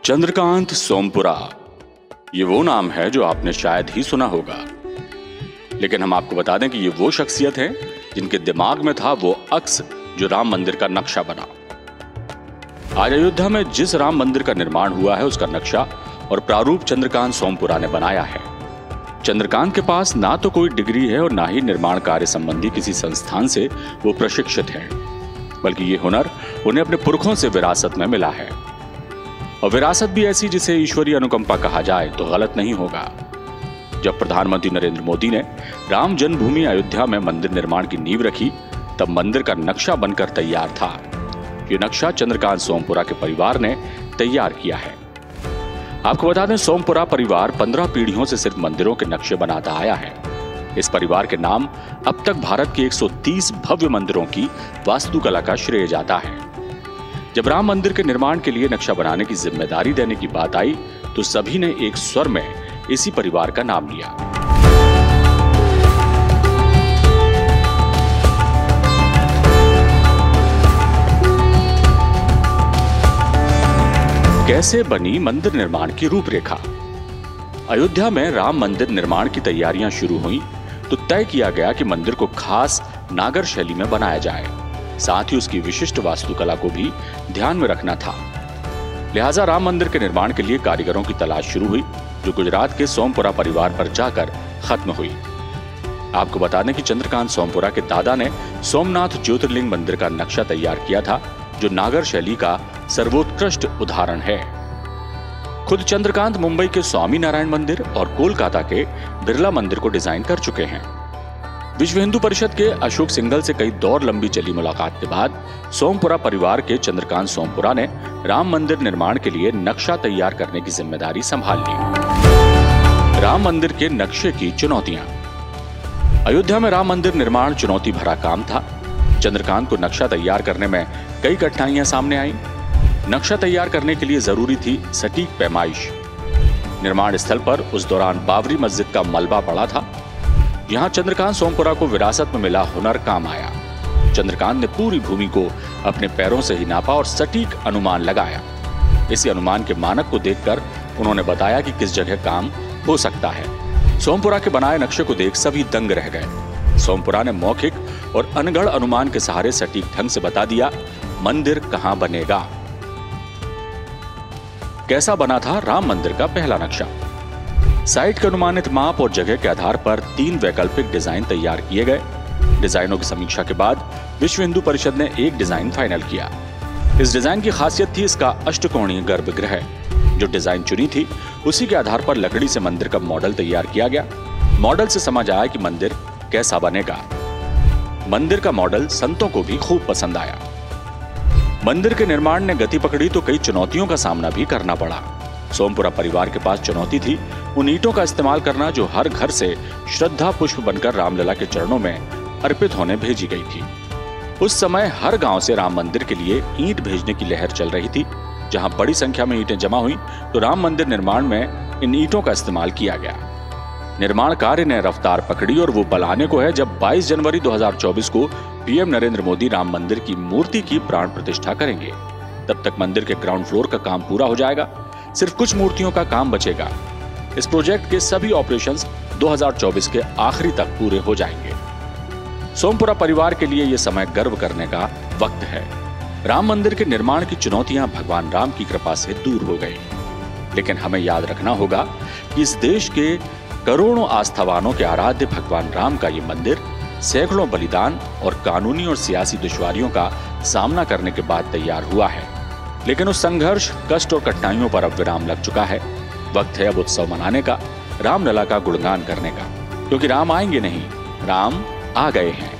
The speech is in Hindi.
चंद्रकांत सोमपुरा, ये वो नाम है जो आपने शायद ही सुना होगा, लेकिन हम आपको बता दें कि ये वो शख्सियत है जिनके दिमाग में था वो अक्स जो राम मंदिर का नक्शा बना। आज अयोध्या में जिस राम मंदिर का निर्माण हुआ है उसका नक्शा और प्रारूप चंद्रकांत सोमपुरा ने बनाया है। चंद्रकांत के पास ना तो कोई डिग्री है और ना ही निर्माण कार्य संबंधी किसी संस्थान से वो प्रशिक्षित हैं, बल्कि ये हुनर उन्हें अपने पुरखों से विरासत में मिला है। और विरासत भी ऐसी जिसे ईश्वरीय अनुकंपा कहा जाए तो गलत नहीं होगा। जब प्रधानमंत्री नरेंद्र मोदी ने राम जन्मभूमि अयोध्या में मंदिर निर्माण की नींव रखी, तब मंदिर का नक्शा बनकर तैयार था। ये नक्शा चंद्रकांत सोमपुरा के परिवार ने तैयार किया है। आपको बता दें, सोमपुरा परिवार 15 पीढ़ियों से सिर्फ मंदिरों के नक्शे बनाता आया है। इस परिवार के नाम अब तक भारत के 130 भव्य मंदिरों की वास्तुकला का श्रेय जाता है। जब राम मंदिर के निर्माण के लिए नक्शा बनाने की जिम्मेदारी देने की बात आई तो सभी ने एक स्वर में इसी परिवार का नाम लिया। कैसे बनी मंदिर निर्माण की रूपरेखा? अयोध्या में राम मंदिर निर्माण की तैयारियां शुरू हुई तो तय किया गया कि मंदिर को खास नागर शैली में बनाया जाए, साथ ही उसकी विशिष्ट वास्तुकला को भी ध्यान में रखना था। लिहाजा राम मंदिर के निर्माण के लिए कारीगरों की तलाश शुरू हुई, जो गुजरात के सोमपुरा परिवार पर जाकर खत्म हुई। आपको बता दें कि चंद्रकांत सोमपुरा के दादा ने सोमनाथ ज्योतिर्लिंग मंदिर का नक्शा तैयार किया था, जो नागर शैली का सर्वोत्कृष्ट उदाहरण है। खुद चंद्रकांत मुंबई के स्वामी नारायण मंदिर और कोलकाता के बिरला मंदिर को डिजाइन कर चुके हैं। विश्व हिंदू परिषद के अशोक सिंघल से कई दौर लंबी चली मुलाकात के बाद सोमपुरा परिवार के चंद्रकांत सोमपुरा ने राम मंदिर निर्माण के लिए नक्शा तैयार करने की जिम्मेदारी संभाल ली। राम मंदिर के नक्शे की चुनौतियां। अयोध्या में राम मंदिर निर्माण चुनौती भरा काम था। चंद्रकांत को नक्शा तैयार करने में कई कठिनाइयां सामने आई। नक्शा तैयार करने के लिए जरूरी थी सटीक पैमाइश। निर्माण स्थल पर उस दौरान बाबरी मस्जिद का मलबा पड़ा था। यहां चंद्रकांत सोमपुरा को विरासत में मिला हुनर काम आया। चंद्रकांत ने पूरी भूमि को अपने पैरों से ही नापा और सटीक अनुमान लगाया। इसी अनुमान के मानक को देखकर उन्होंने बताया कि किस जगह काम हो सकता है। सोमपुरा के बनाए नक्शे को देख सभी दंग रह गए। सोमपुरा ने मौखिक और अनगढ़ अनुमान के सहारे सटीक ढंग से बता दिया मंदिर कहां बनेगा। कैसा बना था राम मंदिर का पहला नक्शा? साइट के अनुमानित माप और जगह के आधार पर 3 वैकल्पिक डिजाइन तैयार किए गए। डिजाइनों की समीक्षा के बाद विश्व हिंदू परिषद ने एक डिजाइन फाइनल किया। इस डिजाइन की खासियत थी इसका अष्टकोणीय गर्भगृह। जो डिजाइन चुनी थी उसी के आधार पर लकड़ी से मंदिर का मॉडल तैयार किया गया। मॉडल से समझ आया कि मंदिर कैसा बनेगा। मंदिर का मॉडल संतों को भी खूब पसंद आया। मंदिर के निर्माण ने गति पकड़ी तो कई चुनौतियों का सामना भी करना पड़ा। सोमपुरा परिवार के पास चुनौती थी उन ईंटों का इस्तेमाल करना जो हर घर से श्रद्धा पुष्प बनकर रामलला के चरणों में अर्पित होने भेजी गई थी। उस समय हर गांव से राम मंदिर के लिए ईंट भेजने की लहर चल रही थी। जहां बड़ी संख्या में ईंटें जमा हुई तो राम मंदिर निर्माण में इन ईंटों का इस्तेमाल किया गया। निर्माण कार्य ने रफ्तार पकड़ी और वो पल आने को है जब 22 जनवरी 2024 को पीएम नरेंद्र मोदी राम मंदिर की मूर्ति की प्राण प्रतिष्ठा करेंगे। तब तक मंदिर के ग्राउंड फ्लोर का काम पूरा हो जाएगा। सिर्फ कुछ मूर्तियों का काम बचेगा। इस प्रोजेक्ट के सभी ऑपरेशंस 2024 के आखिरी तक पूरे हो जाएंगे। सोमपुरा परिवार के लिए यह समय गर्व करने का वक्त है। राम मंदिर के निर्माण की चुनौतियां भगवान राम की कृपा से दूर हो गई, लेकिन हमें याद रखना होगा कि इस देश के करोड़ों आस्थावानों के आराध्य भगवान राम का ये मंदिर सैकड़ों बलिदान और कानूनी और सियासी दुश्वारियों का सामना करने के बाद तैयार हुआ है। लेकिन उस संघर्ष, कष्ट और कठिनाइयों पर अब विराम लग चुका है। वक्त है अब उत्सव मनाने का, रामलला का गुणगान करने का, क्योंकि राम आएंगे नहीं, राम आ गए हैं।